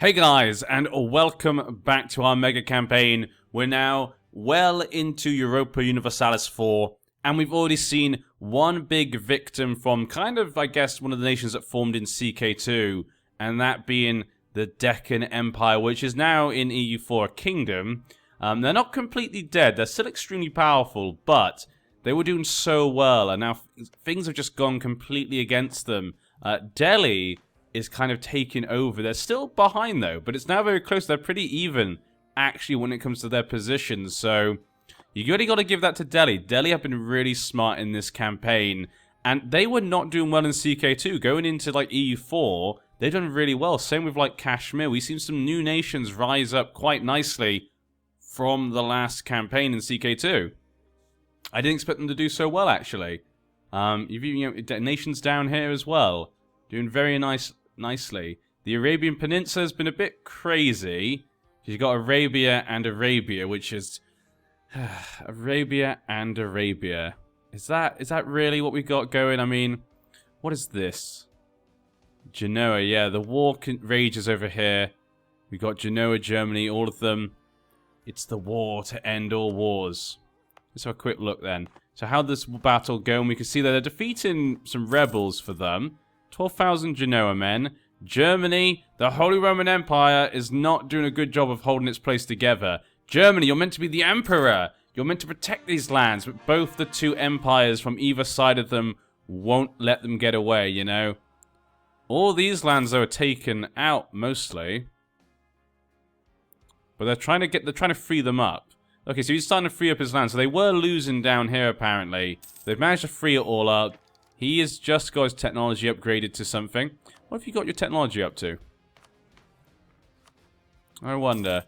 Hey guys, and welcome back to our mega campaign. We're now well into Europa Universalis 4, and we've already seen one big victim from kind of, I guess, one of the nations that formed in CK2, and that being the Deccan Empire, which is now in EU4 Kingdom. They're not completely dead, they're still extremely powerful, but they were doing so well, and now things have just gone completely against them. Delhi is kind of taking over. They're still behind though, but it's now very close. They're pretty even actually when it comes to their positions. So you really got to give that to Delhi. Delhi have been really smart in this campaign, and they were not doing well in CK2. Going into like EU4, they've done really well. Same with like Kashmir. We've seen some new nations rise up quite nicely from the last campaign in CK2. I didn't expect them to do so well actually. You've nations down here as well, doing very nicely. The Arabian Peninsula has been a bit crazy. You've got Arabia, which is Arabia and Arabia. Is that really what we got going? I mean, what is this? Genoa, yeah, the war rages over here. We got Genoa, Germany, all of them. It's the war to end all wars. Let's have a quick look then. So how this battle going? We can see that they're defeating some rebels for them. 12,000 Genoa men. Germany, the Holy Roman Empire, is not doing a good job of holding its place together. Germany, you're meant to be the emperor. You're meant to protect these lands, but both the two empires from either side of them won't let them get away, you know. All these lands, though, are taken out, mostly. But they're trying to free them up. Okay, so he's starting to free up his land. So they were losing down here, apparently. They've managed to free it all up. He has just got his technology upgraded to something. What have you got your technology up to? I wonder.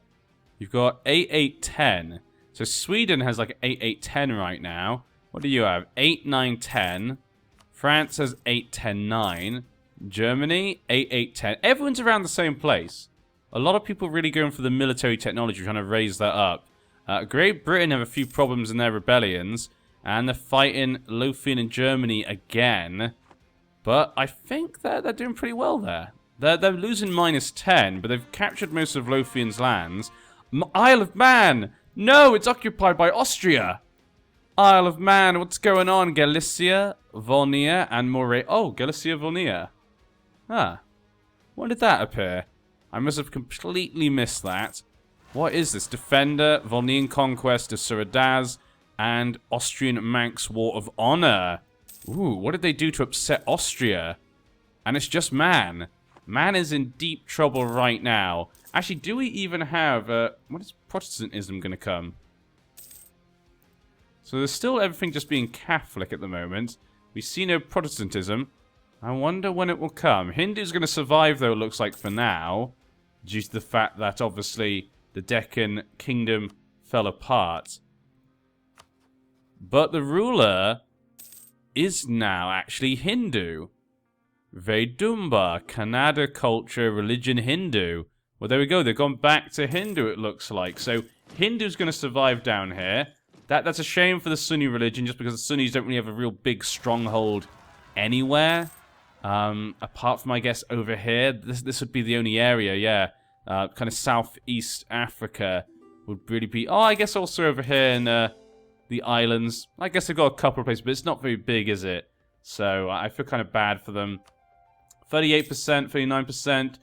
You've got 8810. So Sweden has like 8810 right now. What do you have? 8910. France has 8109. Germany, 8810. Everyone's around the same place. A lot of people really going for the military technology, trying to raise that up. Great Britain have a few problems in their rebellions. And they're fighting Lothian and Germany again. But I think they're doing pretty well there. They're losing -10, but they've captured most of Lothian's lands. Isle of Man! No, it's occupied by Austria! Isle of Man, what's going on? Galicia, Volnia, and Moray. Oh, Galicia, Volnia. Ah. When did that appear? I must have completely missed that. What is this? Defender, Volnian Conquest of Suradaz, and Austrian Manx War of Honor. Ooh, what did they do to upset Austria? And it's just Man. Man is in deep trouble right now. Actually, do we even have... when is Protestantism going to come? So there's still everything just being Catholic at the moment. We see no Protestantism. I wonder when it will come. Hindu's going to survive, though, it looks like, for now. Due to the fact that, obviously, the Deccan Kingdom fell apart. But the ruler is now actually Hindu. Vedumba, Kannada culture, religion, Hindu. Well, there we go. They've gone back to Hindu, it looks like. So, Hindu's going to survive down here. That's a shame for the Sunni religion, just because the Sunnis don't really have a real big stronghold anywhere. Apart from, I guess, over here. This would be the only area, yeah. Kind of southeast Africa would really be... Oh, I guess also over here in... the islands. I guess they've got a couple of places, but it's not very big, is it? So I feel kind of bad for them. 38%, 39%.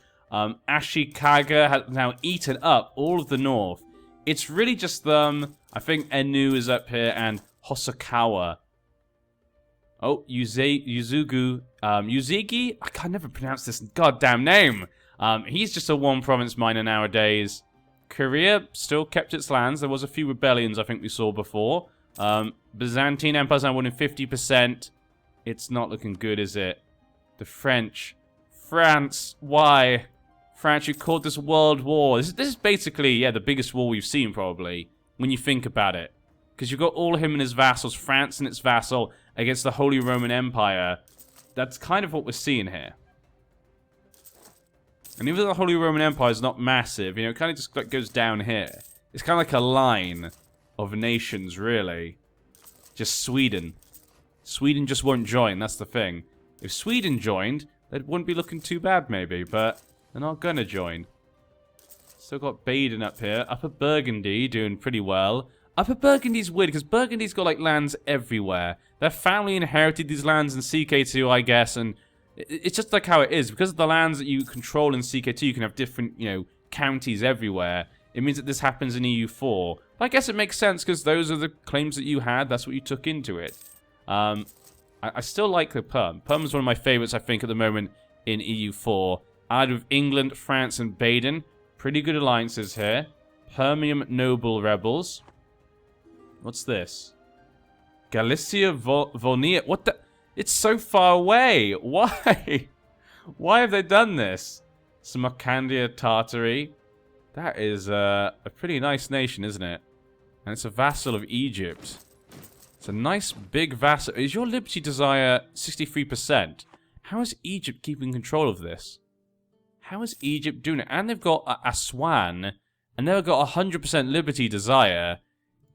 Ashikaga has now eaten up all of the north. It's really just them. I think Enu is up here and Hosokawa. Oh, Uzigi. I can never pronounce this goddamn name. He's just a one-province miner nowadays. Korea still kept its lands. There was a few rebellions I think we saw before. Byzantine Empire's now winning 50%. It's not looking good, is it? The French. France. Why? France, you called this world war. This is basically, yeah, the biggest war we've seen, probably, when you think about it. Because you've got all him and his vassals, France and its vassal, against the Holy Roman Empire. That's kind of what we're seeing here. And even though the Holy Roman Empire is not massive, you know, it kind of just like goes down here. It's kind of like a line of nations, really. Just Sweden. Sweden just won't join, that's the thing. If Sweden joined, it wouldn't be looking too bad, maybe, but they're not gonna join. Still got Baden up here. Upper Burgundy doing pretty well. Upper Burgundy's weird because Burgundy's got like lands everywhere. Their family inherited these lands in CK2, I guess, and it's just like how it is. Because of the lands that you control in CK2, you can have different, you know, counties everywhere. It means that this happens in EU4. But I guess it makes sense because those are the claims that you had. That's what you took into it. I still like the Perm. Perm is one of my favorites, I think, at the moment in EU4. Allied with England, France, and Baden. Pretty good alliances here. Permium Noble Rebels. What's this? Galicia Volnea. What the? It's so far away. Why? Why have they done this? Samarcandia Tartary. That is a pretty nice nation, isn't it? And it's a vassal of Egypt. It's a nice big vassal. Is your liberty desire 63%? How is Egypt keeping control of this? How is Egypt doing it? And they've got Aswan, and they've got 100% liberty desire.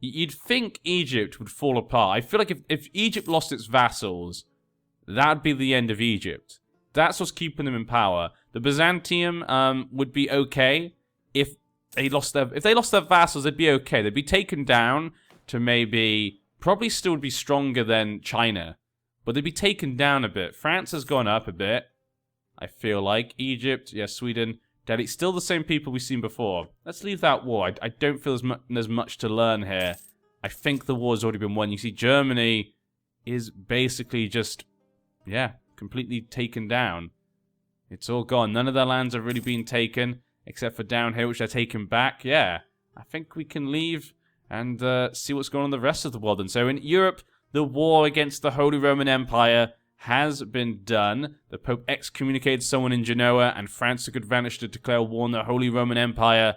You'd think Egypt would fall apart. I feel like if Egypt lost its vassals, that'd be the end of Egypt. That's what's keeping them in power. The Byzantium would be okay if they lost their vassals. They'd be okay. They'd be taken down to maybe probably still be stronger than China, but they'd be taken down a bit. France has gone up a bit. I feel like Egypt, yeah, Sweden. Delhi, still the same people we've seen before. Let's leave that war. I don't feel there's much to learn here. I think the war's already been won. You see, Germany is basically just, yeah, completely taken down. It's all gone. None of their lands have really been taken, except for down here, which they're taken back. Yeah, I think we can leave and see what's going on in the rest of the world. And so in Europe, the war against the Holy Roman Empire has been done. The Pope excommunicated someone in Genoa, and France took advantage to declare war on the Holy Roman Empire.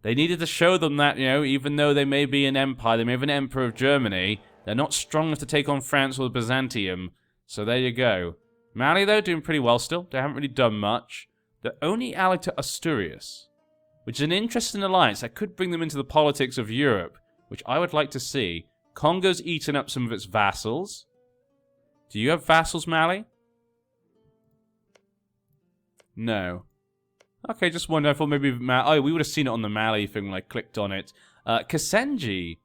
They needed to show them that, you know, even though they may be an empire, they may have an emperor of Germany, they're not strong enough to take on France or Byzantium. So there you go. Mali, though, doing pretty well still. They haven't really done much. They're only allied to Asturias, which is an interesting alliance that could bring them into the politics of Europe, which I would like to see. Congo's eaten up some of its vassals. Do you have vassals, Mali? No. Okay, just wondering. I thought maybe oh, we would have seen it on the Mali thing when I clicked on it. Kasenji.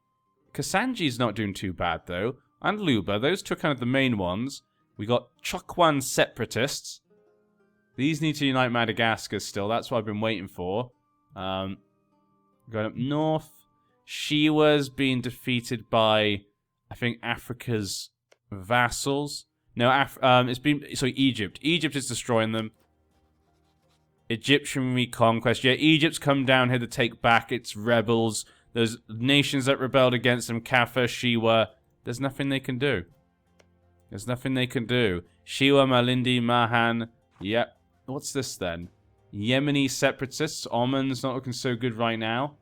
Kasenji's not doing too bad, though. And Luba. Those two are kind of the main ones. We got Chokwan separatists. These need to unite Madagascar still. That's what I've been waiting for. Going up north. Shiwa's being defeated by, I think, Africa's vassals. No, Egypt. Egypt is destroying them. Egyptian reconquest. Yeah, Egypt's come down here to take back its rebels. There's nations that rebelled against them. Kaffa, Shiwa. There's nothing they can do. There's nothing they can do. Shiwa, Malindi, Mahan. Yep. What's this then? Yemeni separatists. Oman's not looking so good right now.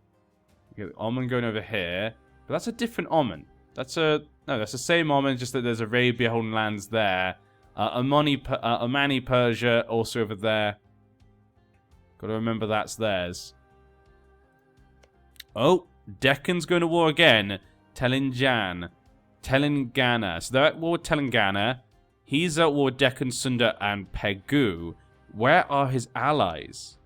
Oman going over here. But that's a different Oman. That's the same Oman, just that there's Arabia holding lands there. Omani Persia also over there. Got to remember that's theirs. Oh, Deccan's going to war again. Telangana. So they're at war with Telangana. He's at war with Deccan, Sunda, and Pegu. Where are his allies?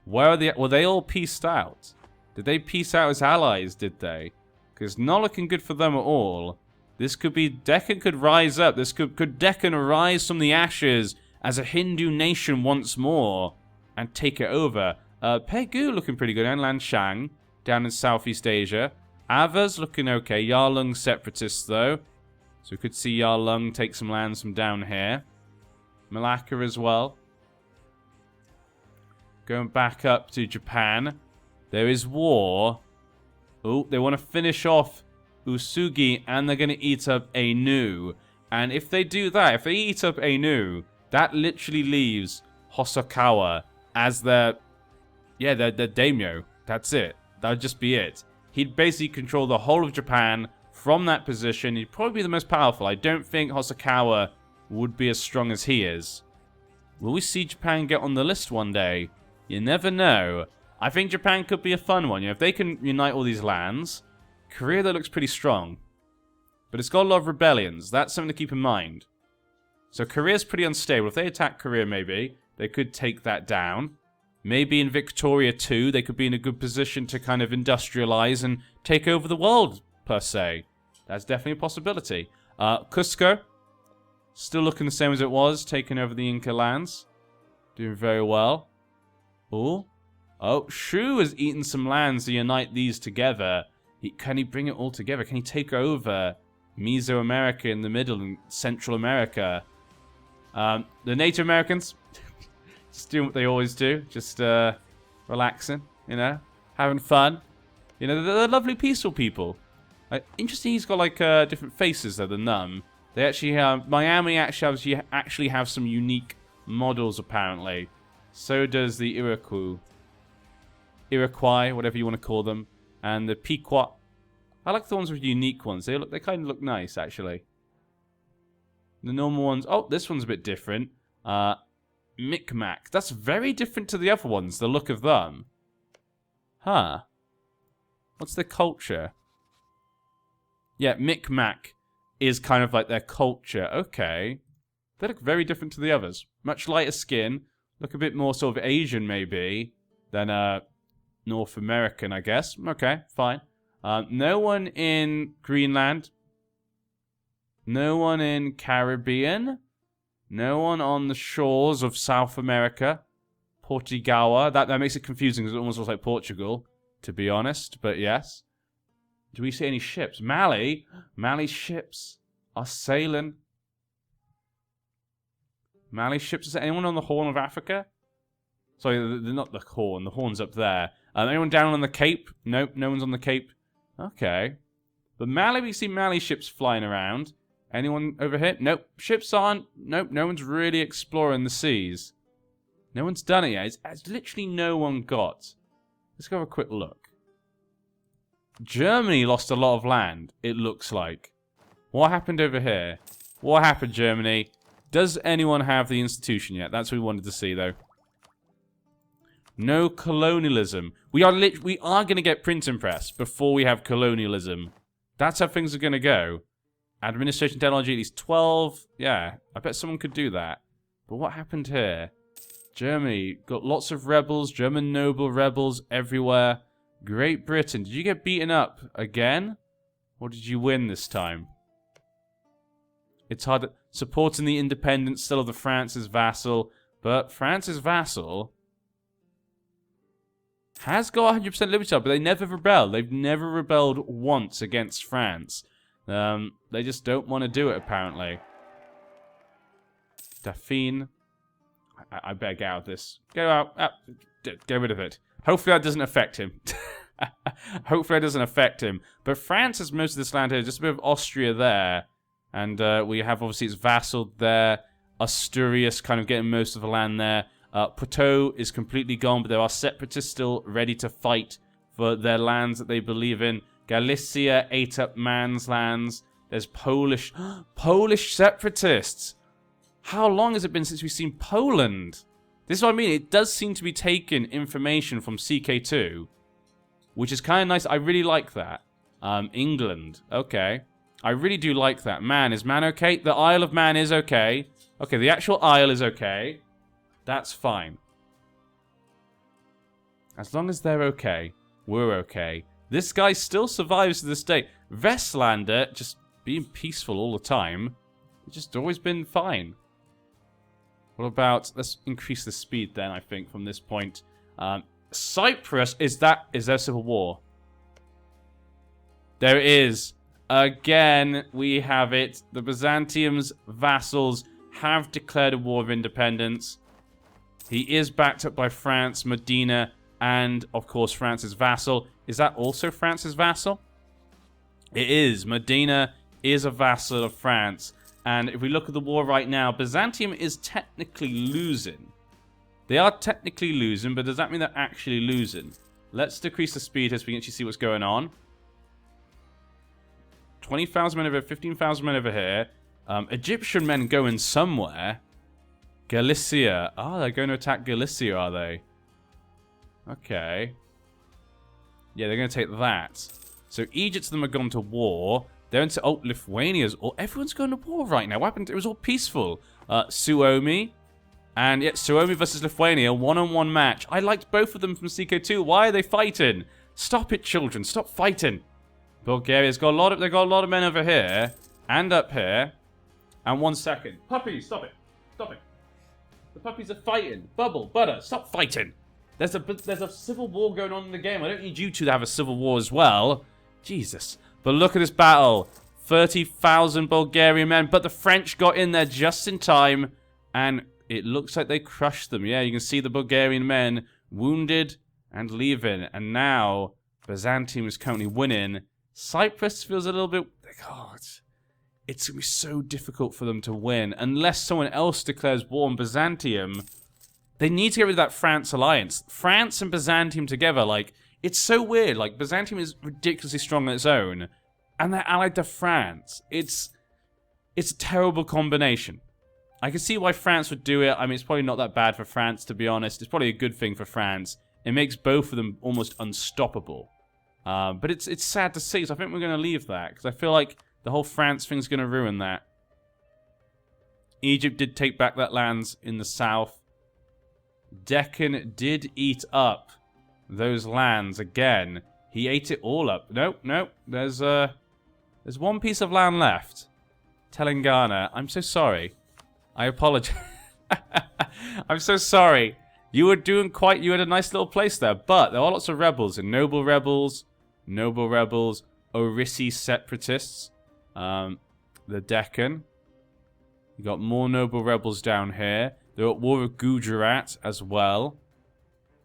Where are they? Were they all peaced out? Did they peace out as allies, did they? Because not looking good for them at all. This could be... Deccan could rise up. This could Deccan rise from the ashes as a Hindu nation once more and take it over. Pegu looking pretty good. And Lanshang down in Southeast Asia. Ava's looking okay. Yarlung separatists, though. So we could see Yarlung take some lands from down here. Malacca as well. Going back up to Japan. There is war. Oh, they want to finish off Usugi, and they're going to eat up Ainu. And if they do that, if they eat up Ainu, that literally leaves Hosokawa as their daimyo. That's it. That would just be it. He'd basically control the whole of Japan from that position. He'd probably be the most powerful. I don't think Hosokawa would be as strong as he is. Will we see Japan get on the list one day? You never know. I think Japan could be a fun one. You know, if they can unite all these lands, Korea, that looks pretty strong. But it's got a lot of rebellions. That's something to keep in mind. So Korea's pretty unstable. If they attack Korea, maybe, they could take that down. maybe in Victoria 2, they could be in a good position to kind of industrialize and take over the world, per se. That's definitely a possibility. Cusco, still looking the same as it was, taking over the Inca lands. Doing very well. Oh, Shu has eaten some lands to unite these together. Can he bring it all together? Can he take over Mesoamerica in the middle and Central America? The Native Americans, just doing what they always do. Just relaxing, you know, having fun. You know, they're lovely, peaceful people. Interesting, he's got like different faces though than them. They actually have, Miami actually have some unique models apparently. So does the Iroquois, whatever you want to call them, and the Pequot. I like the ones with unique ones. They kind of look nice actually. The normal ones. Oh, this one's a bit different. Micmac. That's very different to the other ones. The look of them. Huh. What's their culture? Yeah, Micmac is kind of like their culture. Okay. They look very different to the others. Much lighter skin. Look a bit more sort of Asian, maybe, than North American, I guess. Okay, fine. No one in Greenland. No one in Caribbean. No one on the shores of South America. Portugal. That makes it confusing because it almost looks like Portugal, to be honest. But yes. Do we see any ships? Mali? Mali ships are sailing. Mali ships. Is there anyone on the Horn of Africa? Sorry, they're not the Horn. The Horn's up there. Anyone down on the Cape? Nope, no one's on the Cape. Okay. But Mali, we see Mali ships flying around. Anyone over here? Nope. Ships aren't. Nope, no one's really exploring the seas. No one's done it yet. It's literally no one got. Let's go have a quick look. Germany lost a lot of land, it looks like. What happened over here? What happened, Germany? Does anyone have the institution yet? That's what we wanted to see, though. No colonialism. We are going to get printing press before we have colonialism. That's how things are going to go. Administration technology, at least 12. Yeah, I bet someone could do that. But what happened here? Germany got lots of rebels, German noble rebels everywhere. Great Britain, did you get beaten up again? Or did you win this time? It's hard. Supporting the independence still of the France's vassal. But France's vassal has got 100% liberty, but they never rebelled. They've never rebelled once against France. They just don't want to do it, apparently. Dauphine. I better get out of this. Go out. Get rid of it. Hopefully that doesn't affect him. Hopefully that doesn't affect him. But France has most of this land here. Just a bit of Austria there. And we have, obviously, its vassal there. Asturias kind of getting most of the land there. Poitou is completely gone, but there are separatists still ready to fight for their lands that they believe in. Galicia ate up man's lands. There's Polish separatists. How long has it been since we've seen Poland? This is what I mean. It does seem to be taking information from CK2, which is kind of nice. I really like that. England. Okay. I really do like that. Man, is Man okay? The Isle of Man is okay. Okay, the actual Isle is okay. That's fine. As long as they're okay, we're okay. This guy still survives to this day. Vestlander, just being peaceful all the time. It's just always been fine. What about... Let's increase the speed then, I think, from this point. Cyprus, is there a civil war? There is. Again, we have it. The Byzantium's vassals have declared a war of independence. He is backed up by France, Medina, and, of course, France's vassal. Is that also France's vassal? It is. Medina is a vassal of France. And if we look at the war right now, Byzantium is technically losing. They are technically losing, but does that mean they're actually losing? Let's decrease the speed here so we can actually see what's going on. 20,000 men over here, 15,000 men over here. Egyptian men going somewhere. Galicia. Oh, they're going to attack Galicia, are they? Okay. Yeah, they're going to take that. So Egypt and them have gone to war. They're into... Oh, Lithuania's... Oh, everyone's going to war right now. What happened? It was all peaceful. Suomi. And yet, Suomi versus Lithuania, one-on-one match. I liked both of them from CK2. Why are they fighting? Stop it, children. Stop fighting. Bulgaria's got a lot of... They've got a lot of men over here. And up here. And 1 second. Puppies, stop it. Stop it. The puppies are fighting. Bubble, Butter, stop fighting. There's a civil war going on in the game. I don't need you two to have a civil war as well. Jesus. But look at this battle. 30,000 Bulgarian men. But the French got in there just in time. And it looks like they crushed them. Yeah, you can see the Bulgarian men wounded and leaving. And now Byzantium is currently winning. Cyprus feels a little bit... God, it's going to be so difficult for them to win. Unless someone else declares war on Byzantium. They need to get rid of that France alliance. France and Byzantium together, like... It's so weird. Like, Byzantium is ridiculously strong on its own. And they're allied to France. It's a terrible combination. I can see why France would do it. I mean, it's probably not that bad for France, to be honest. It's probably a good thing for France. It makes both of them almost unstoppable. But it's sad to see, so I think we're going to leave that. Because I feel like the whole France thing's going to ruin that. Egypt did take back that lands in the south. Deccan did eat up those lands again. He ate it all up. Nope. There's one piece of land left. Telangana. I'm so sorry. I apologize. I'm so sorry. You were doing quite... You had a nice little place there. But there are lots of rebels. And noble rebels. Orissi separatists. The Deccan. You got more noble rebels down here. They're at war with Gujarat as well.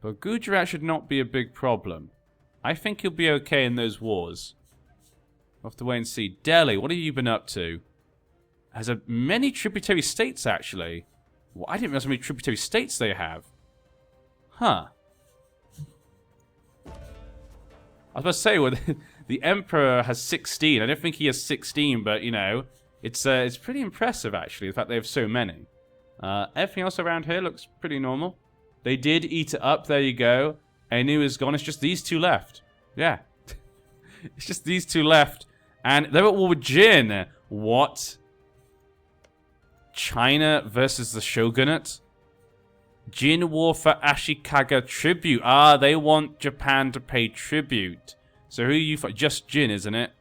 But Gujarat should not be a big problem. I think he'll be okay in those wars. We'll have to wait and see. Delhi, what have you been up to? Has many tributary states, actually. Well, I didn't realize how many tributary states they have. Huh. I was about to say, well, the Emperor has 16. I don't think he has 16, but, you know, it's pretty impressive, actually, the fact they have so many. Everything else around here looks pretty normal. They did eat it up. There you go. Anu is gone. It's just these two left. Yeah. It's just these two left. And they're at war with Jin. What? China versus the Shogunate? Jin war for Ashikaga tribute. Ah, they want Japan to pay tribute. So who are you for? Just Jin, isn't it?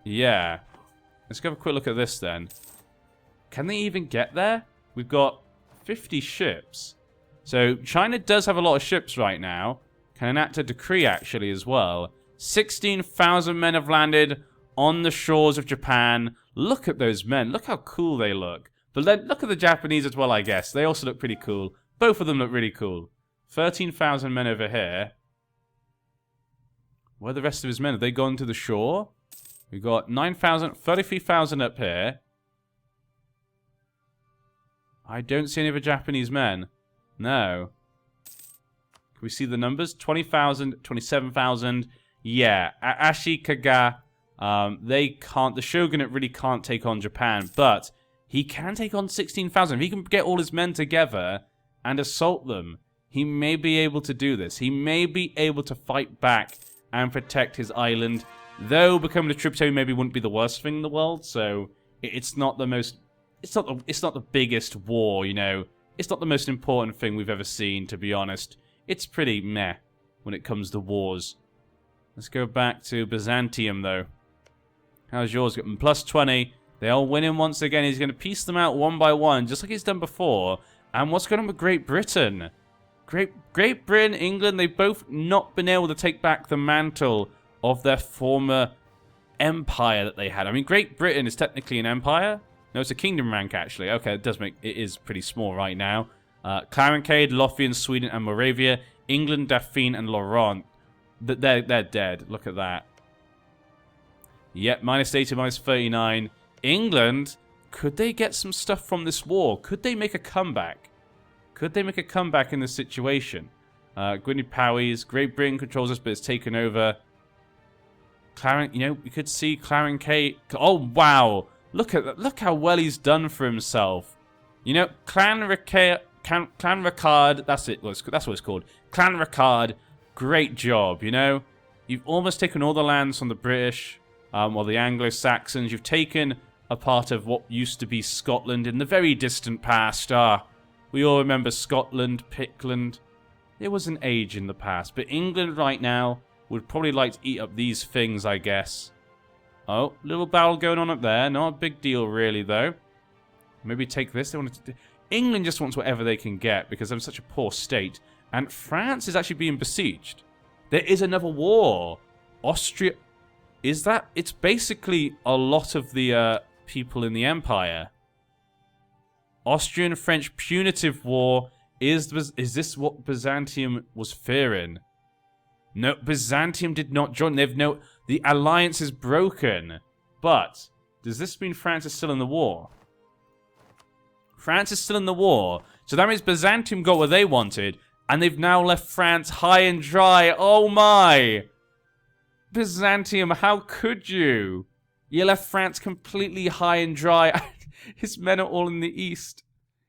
Yeah. Let's go have a quick look at this then. Can they even get there? We've got 50 ships. So China does have a lot of ships right now. Can enact a decree actually as well. 16,000 men have landed on the shores of Japan. Look at those men. Look how cool they look. But then look at the Japanese as well, I guess. They also look pretty cool. Both of them look really cool. 13,000 men over here. Where are the rest of his men? Have they gone to the shore? We've got 9,000, 33,000 up here. I don't see any other Japanese men. No. Can we see the numbers? 20,000, 27,000. Yeah, Ashikaga, they can't, the Shogunate really can't take on Japan, but he can take on 16,000. If he can get all his men together and assault them, he may be able to do this. He may be able to fight back and protect his island, though becoming a tributary maybe wouldn't be the worst thing in the world, so it's not the most, it's not the biggest war, you know. It's not the most important thing we've ever seen, to be honest. It's pretty meh when it comes to wars. Let's go back to Byzantium, though. How's yours? Got plus 20. They are winning once again. He's going to piece them out one by one, just like he's done before. And what's going on with Great Britain? Great Britain, England, they've both not been able to take back the mantle of their former empire that they had. I mean, Great Britain is technically an empire. No, it's a kingdom rank, actually. Okay, it is pretty small right now. Clarencade, Lothian, Sweden, and Moravia. England, Dauphine, and Laurent. They're dead. Look at that. Yep, minus 80, minus 39. England, could they get some stuff from this war? Could they make a comeback? Could they make a comeback in this situation? Gwynedd Powys, Great Britain controls us, but it's taken over. You know, we could see Clarencade. Oh, wow. Look at that. Look how well he's done for himself. You know, Clanricarde, that's it. That's what it's called. Clanricarde, great job, you know. You've almost taken all the lands from the British, or the Anglo-Saxons. You've taken a part of what used to be Scotland in the very distant past. We all remember Scotland, Pickland. It was an age in the past. But England right now would probably like to eat up these things, I guess. Oh, little battle going on up there. Not a big deal, really, though. Maybe take this. They want to... England just wants whatever they can get because they're in such a poor state. And France is actually being besieged. There is another war. Austria... Is that... It's basically a lot of the people in the Empire. Austrian-French punitive war. Is this what Byzantium was fearing? No, Byzantium did not join. The alliance is broken. But does this mean France is still in the war? France is still in the war. So that means Byzantium got what they wanted. And they've now left France high and dry. Oh my! Byzantium, how could you? You left France completely high and dry. His men are all in the east.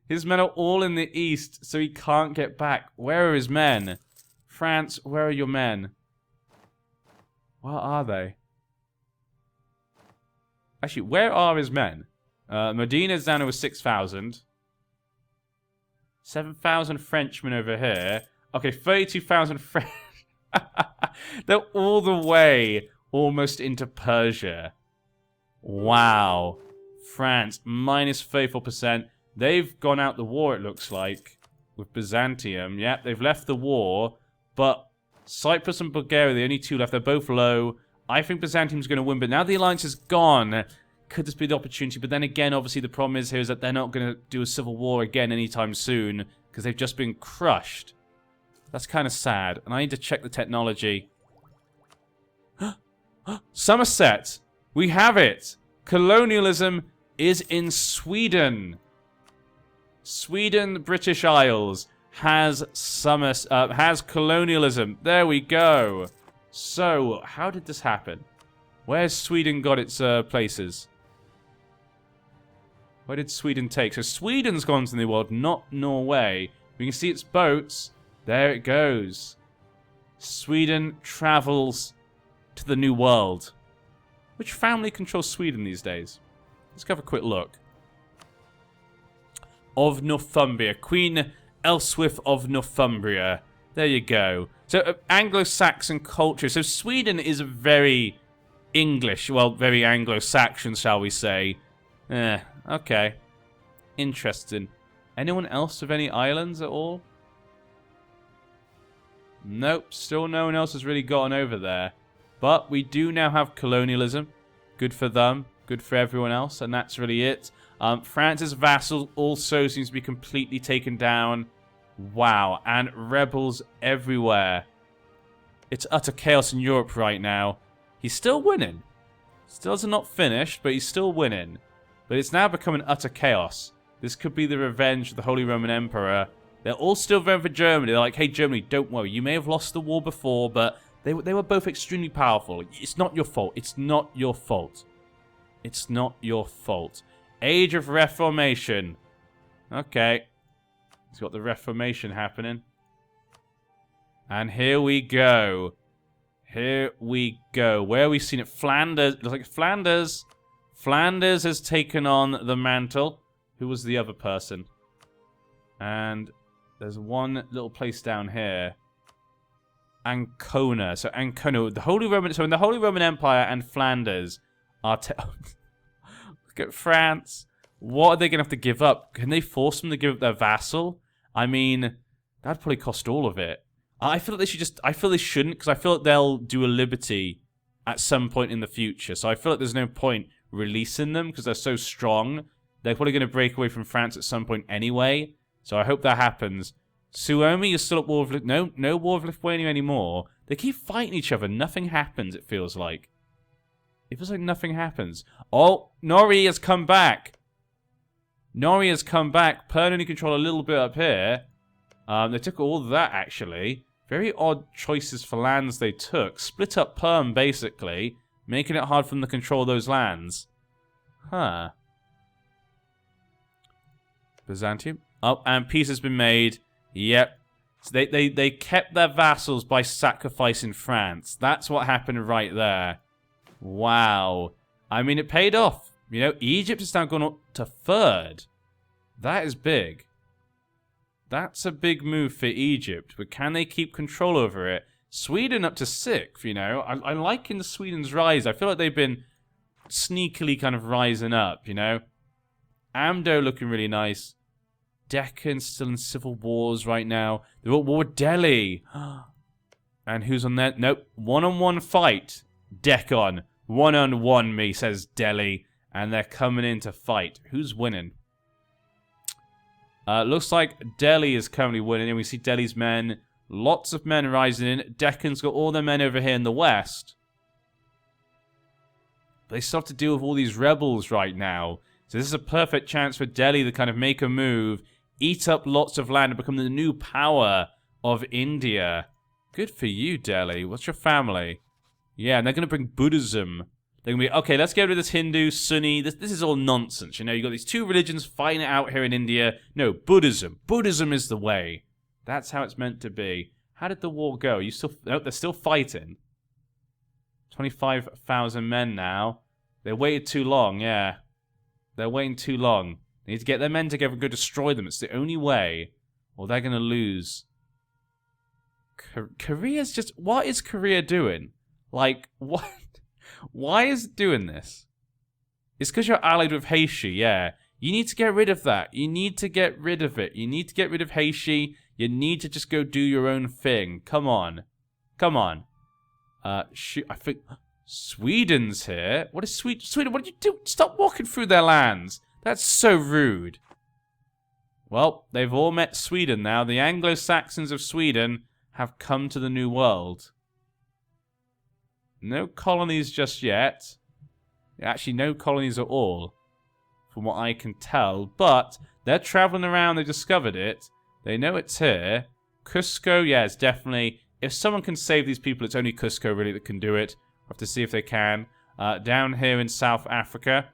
His men are all in the east, so he can't get back. Where are his men? France, where are your men? Where are they? Actually, where are his men? Medina's down over 6,000. 7,000 Frenchmen over here. Okay, 32,000 French. They're all the way almost into Persia. Wow. France, minus 34%. They've gone out the war, it looks like, with Byzantium. Yep, they've left the war. But Cyprus and Bulgaria, the only two left. They're both low. I think Byzantium's going to win. But now the alliance is gone. Could this be the opportunity? But then again, obviously, the problem is here is that they're not going to do a civil war again anytime soon. Because they've just been crushed. That's kind of sad. And I need to check the technology. Somerset! We have it! Colonialism is in Sweden. Sweden, the British Isles, has colonialism. There we go. So, how did this happen? Where's Sweden got its places? Where did Sweden take? So Sweden's gone to the New World, not Norway. We can see its boats. There it goes. Sweden travels to the New World. Which family controls Sweden these days? Let's have a quick look. Of Northumbria. Queen Elswith of Northumbria. There you go. So, Anglo-Saxon culture. So, Sweden is very English. Well, very Anglo-Saxon, shall we say. Okay. Interesting. Anyone else with any islands at all? Nope. Still no one else has really gotten over there. But we do now have colonialism. Good for them. Good for everyone else. And that's really it. France's vassal also seems to be completely taken down. Wow. And rebels everywhere. It's utter chaos in Europe right now. He's still winning. Still has not finished, but he's still winning. But it's now becoming utter chaos. This could be the revenge of the Holy Roman Emperor. They're all still voting for Germany. They're like, hey, Germany, don't worry. You may have lost the war before, but they were both extremely powerful. It's not your fault. It's not your fault. It's not your fault. Age of Reformation. Okay. He's got the Reformation happening. And here we go. Here we go. Where have we seen it? Flanders. It looks like Flanders. Flanders has taken on the mantle. Who was the other person? And there's one little place down here. Ancona. So Ancona. The Holy Roman. So in the Holy Roman Empire and Flanders are. Look at France. What are they going to have to give up? Can they force them to give up their vassal? I mean, that'd probably cost all of it. I feel like they should just. I feel they shouldn't because I feel like they'll do a liberty at some point in the future. So I feel like there's no point releasing them because they're so strong. They're probably going to break away from France at some point anyway. So I hope that happens. Suomi is still at war with... No war with Lithuania anymore. They keep fighting each other. Nothing happens, it feels like. It feels like nothing happens. Oh, Norrie has come back. Norrie has come back. Pern only control a little bit up here. They took all that, actually. Very odd choices for lands they took. Split up Perm, basically. Making it hard for them to control those lands. Huh. Byzantium. Oh, and peace has been made. Yep. So they kept their vassals by sacrificing France. That's what happened right there. Wow. I mean, it paid off. You know, Egypt has now gone up to 3rd. That is big. That's a big move for Egypt, but can they keep control over it? Sweden up to 6th, you know. I'm liking Sweden's rise. I feel like they've been sneakily kind of rising up, you know. Amdo looking really nice. Deccan still in civil wars right now. They're at war with Delhi. And who's on there? Nope. One-on-one fight. Deccan. One-on-one me, says Delhi. And they're coming in to fight. Who's winning? Looks like Delhi is currently winning. And we see Delhi's men. Lots of men rising in. Deccan's got all their men over here in the west. But they still have to deal with all these rebels right now. So this is a perfect chance for Delhi to kind of make a move, eat up lots of land, and become the new power of India. Good for you, Delhi. What's your family? Yeah, and they're going to bring Buddhism. They're going to be, okay, let's get rid of this Hindu, Sunni. This is all nonsense. You know, you've got these two religions fighting it out here in India. No, Buddhism. Buddhism is the way. That's how it's meant to be. How did the war go? You still? No, they're still fighting. 25,000 men now. They waited too long, yeah. They're waiting too long. They need to get their men together and go destroy them. It's the only way, or they're going to lose. Korea's just... What is Korea doing? Like, what? Why is it doing this? It's because you're allied with Haiti, yeah. You need to get rid of that. You need to get rid of it. You need to get rid of Haiti. You need to just go do your own thing. Come on. Come on. Shoot, I think... Sweden's here? What is Sweden? What did you do? Stop walking through their lands. That's so rude. Well, they've all met Sweden now. The Anglo-Saxons of Sweden have come to the New World. No colonies just yet. Actually, no colonies at all, from what I can tell. But they're traveling around. They discovered it. They know it's here. Cusco, yeah, it's definitely... If someone can save these people, it's only Cusco, really, that can do it. We'll have to see if they can. Down here in South Africa.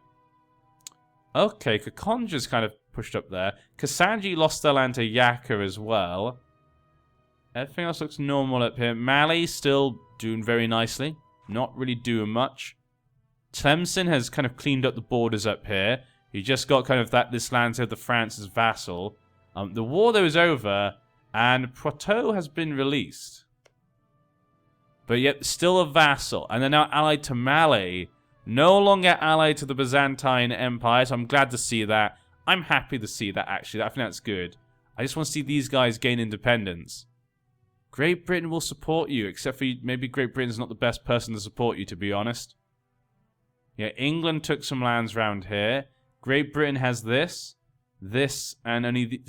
Okay, Kakonja's kind of pushed up there. Kasanji lost their land to Yaka as well. Everything else looks normal up here. Mali still doing very nicely. Not really doing much. Tlemcen has kind of cleaned up the borders up here. He just got kind of this land to the France's vassal. The war, though, is over. And Poitou has been released. But yet, still a vassal. And they're now allied to Mali. No longer allied to the Byzantine Empire. So I'm glad to see that. I'm happy to see that, actually. I think that's good. I just want to see these guys gain independence. Great Britain will support you. Except for maybe Great Britain's not the best person to support you, to be honest. Yeah, England took some lands around here. Great Britain has this. This, and only...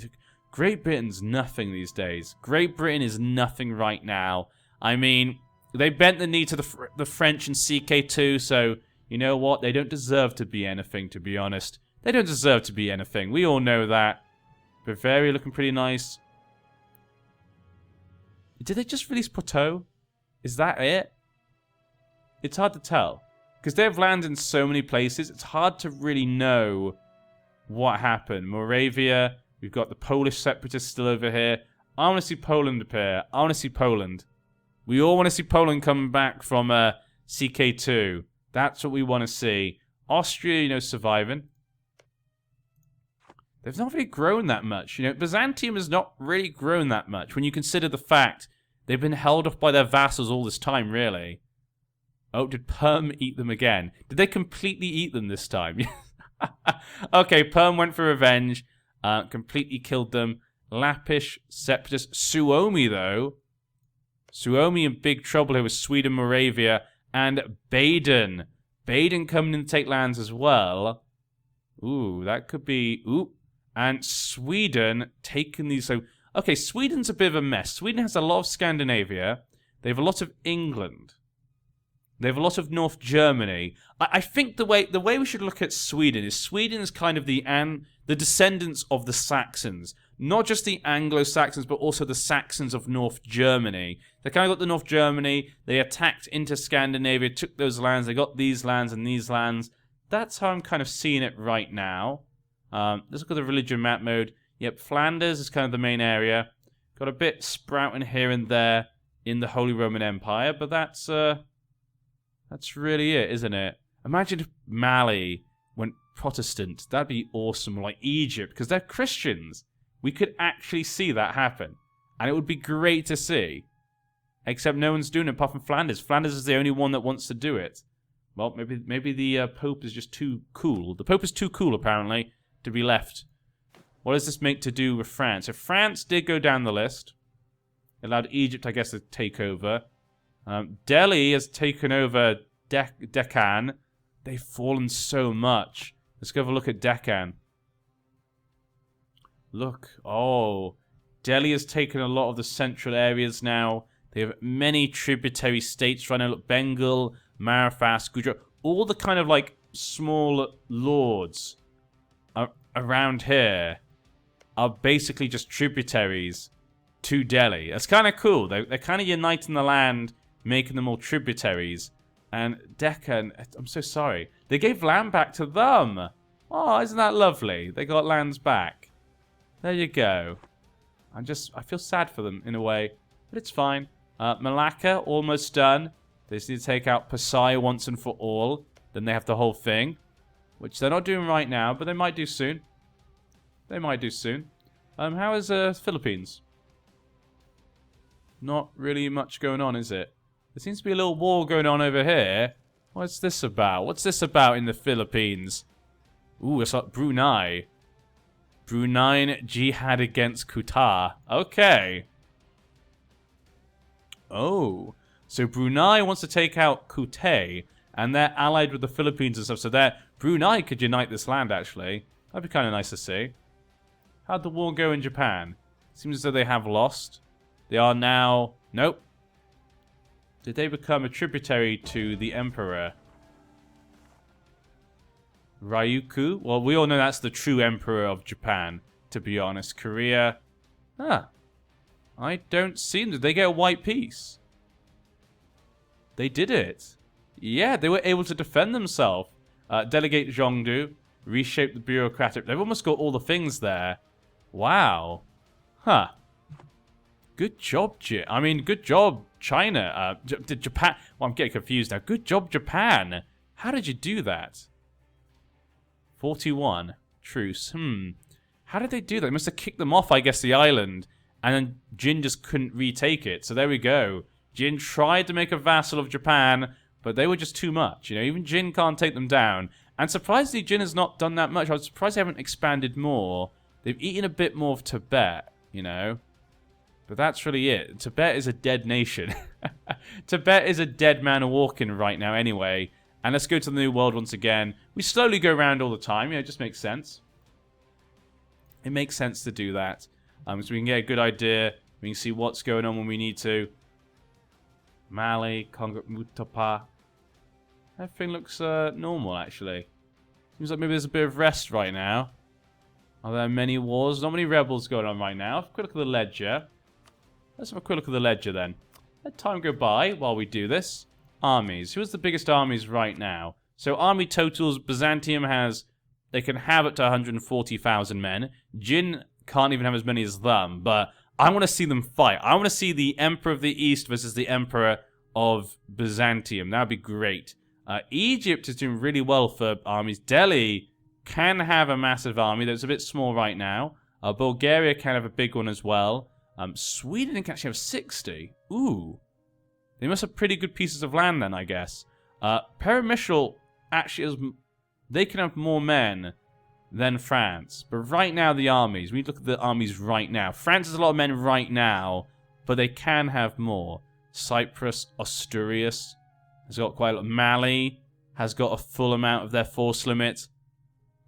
Great Britain's nothing these days. Great Britain is nothing right now. I mean... They bent the knee to the French and CK2, so you know what? They don't deserve to be anything, to be honest. They don't deserve to be anything. We all know that. Bavaria looking pretty nice. Did they just release Poitou? Is that it? It's hard to tell. Because they have land in so many places, it's hard to really know what happened. Moravia, we've got the Polish separatists still over here. I want to see Poland appear. I want to see Poland. We all want to see Poland come back from CK2. That's what we want to see. Austria, you know, surviving. They've not really grown that much. You know, Byzantium has not really grown that much when you consider the fact they've been held off by their vassals all this time, really. Oh, did Perm eat them again? Did they completely eat them this time? Okay, Perm went for revenge. Completely killed them. Lappish, Separatist, Suomi, though. Suomi in big trouble here with Sweden, Moravia, and Baden. Baden coming in to take lands as well. Ooh, that could be... Ooh. And Sweden taking these... So, okay, Sweden's a bit of a mess. Sweden has a lot of Scandinavia. They have a lot of England. They have a lot of North Germany. I think the way we should look at Sweden is kind of the descendants of the Saxons. Not just the Anglo-Saxons, but also the Saxons of North Germany. They kind of got the North Germany, they attacked into Scandinavia, took those lands, they got these lands and these lands. That's how I'm kind of seeing it right now. Let's look at the religion map mode. Yep, Flanders is kind of the main area. Got a bit sprouting here and there in the Holy Roman Empire, but that's really it, isn't it? Imagine if Mali went Protestant. That'd be awesome. Like Egypt, because they're Christians. we could actually see that happen. And it would be great to see. Except no one's doing it apart from Flanders. Flanders is the only one that wants to do it. Well, maybe the Pope is just too cool. The Pope is too cool, apparently, to be left. What does this make to do with France? So France did go down the list. It allowed Egypt, I guess, to take over. Delhi has taken over Deccan. They've fallen so much. Let's go have a look at Deccan. Look. Oh. Delhi has taken a lot of the central areas now. They have many tributary states right now. Look, Bengal, Marafas, Gujarat. All the kind of, like, small lords around here are basically just tributaries to Delhi. That's kind of cool. They're kind of uniting the land, making them all tributaries. And Deccan, I'm so sorry. They gave land back to them. Oh, isn't that lovely? They got lands back. There you go. I feel sad for them in a way, but it's fine. Malacca, almost done. They just need to take out Pasai once and for all. Then they have the whole thing, which they're not doing right now, but they might do soon. They might do soon. How is Philippines? Not really much going on, is it? There seems to be a little war going on over here. What's this about? What's this about in the Philippines? Ooh, it's like Brunei. Brunei jihad against Qatar. Okay. Oh. So Brunei wants to take out Qutay, and they're allied with the Philippines and stuff. So Brunei could unite this land, actually. That'd be kind of nice to see. How'd the war go in Japan? Seems as though they have lost. They are now... Nope. Did they become a tributary to the Emperor? Ryukyu? Well, we all know that's the true Emperor of Japan, to be honest. Korea... Ah. I don't see them. Did they get a white peace? They did it. Yeah, they were able to defend themselves. Delegate Zhongdu. Reshape the bureaucratic... They've almost got all the things there. Wow. Huh. Good job, good job, China. Japan... Well, I'm getting confused now. Good job, Japan. How did you do that? 41. Truce. How did they do that? They must have kicked them off, I guess, the island. And then Jin just couldn't retake it. So there we go. Jin tried to make a vassal of Japan, but they were just too much. You know, even Jin can't take them down. And surprisingly, Jin has not done that much. I was surprised they haven't expanded more. They've eaten a bit more of Tibet, you know. But that's really it. Tibet is a dead nation. Tibet is a dead man walking right now anyway. And let's go to the New World once again. We slowly go around all the time. You know, it just makes sense. It makes sense to do that. So we can get a good idea. We can see what's going on when we need to. Mali, Congo, Mutapa. Everything looks normal, actually. Seems like maybe there's a bit of rest right now. Are there many wars? Not many rebels going on right now. Have a quick look at the ledger. Let's have a quick look at the ledger then. Let time go by while we do this. Armies. Who has the biggest armies right now? So army totals, Byzantium has... They can have up to 140,000 men. Jin can't even have as many as them, but I want to see them fight. I want to see the Emperor of the East versus the Emperor of Byzantium. That would be great. Egypt is doing really well for armies. Delhi can have a massive army that's a bit small right now. Bulgaria can have a big one as well. Sweden can actually have 60. Ooh. They must have pretty good pieces of land then, I guess. Peremishal actually has... They can have more men than France. But right now, the armies. We look at the armies right now. France has a lot of men right now, but they can have more. Cyprus, Asturias has got quite a lot. Mali has got a full amount of their force limit.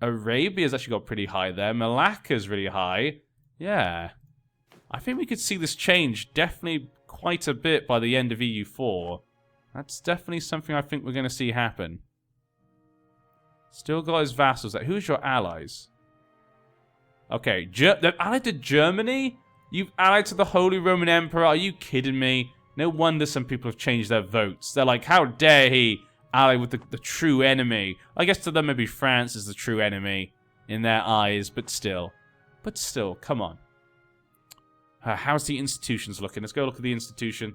Arabia's actually got pretty high there. Malacca's really high. Yeah. I think we could see this change definitely quite a bit by the end of EU4. That's definitely something I think we're going to see happen. Still got his vassals. Who's your allies? Okay, they've allied to Germany? You've allied to the Holy Roman Emperor? Are you kidding me? No wonder some people have changed their votes. They're like, how dare he ally with the true enemy? I guess to them maybe France is the true enemy in their eyes, but still. But still, come on. How's the institutions looking? Let's go look at the institution.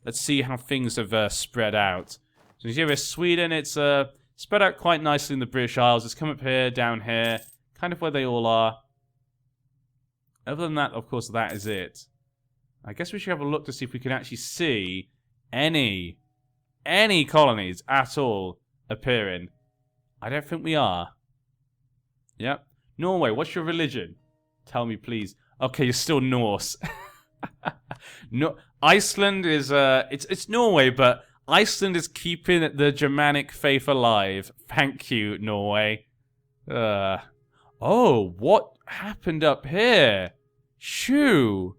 Let's see how things have spread out. So you see with Sweden, it's spread out quite nicely in the British Isles. Let's come up here, down here, kind of where they all are. Other than that, of course, that is it. I guess we should have a look to see if we can actually see any colonies at all appearing. I don't think we are. Yep. Norway, what's your religion? Tell me, please. Okay, you're still Norse. No, Iceland is, it's Norway, but Iceland is keeping the Germanic faith alive. Thank you, Norway. Oh, what happened up here? Shoo.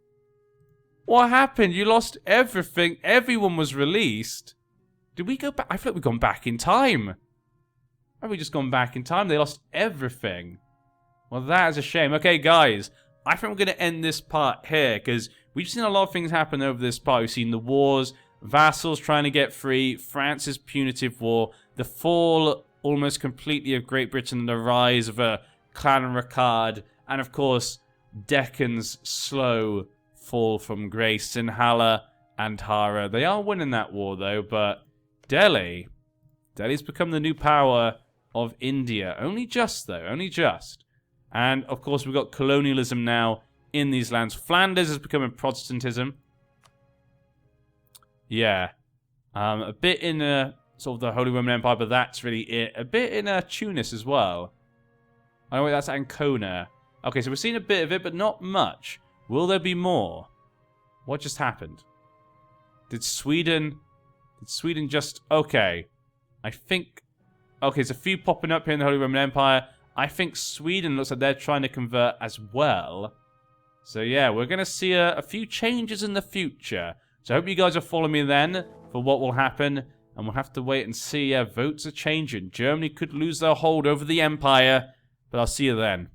What happened? You lost everything. Everyone was released. Did we go back? I feel like we've gone back in time. Have we just gone back in time? They lost everything. Well, that is a shame. Okay, guys. I think we're going to end this part here, because we've seen a lot of things happen over this part. We've seen the wars, vassals trying to get free, France's punitive war, the fall almost completely of Great Britain, the rise of a Clan Ricard, and of course, Deccan's slow fall from grace. Sinhala and Hara. They are winning that war, though, but Delhi's become the new power of India. Only just, though. Only just. And, of course, we've got colonialism now in these lands. Flanders is becoming Protestantism. Yeah. A bit in sort of the Holy Roman Empire, but that's really it. A bit in Tunis as well. Oh, wait, that's Ancona. Okay, so we've seen a bit of it, but not much. Will there be more? What just happened? Did Sweden just... Okay. I think... Okay, there's a few popping up here in the Holy Roman Empire. I think Sweden looks like they're trying to convert as well. So yeah, we're going to see a few changes in the future. So I hope you guys will follow me then for what will happen. And we'll have to wait and see. Yeah, votes are changing. Germany could lose their hold over the empire. But I'll see you then.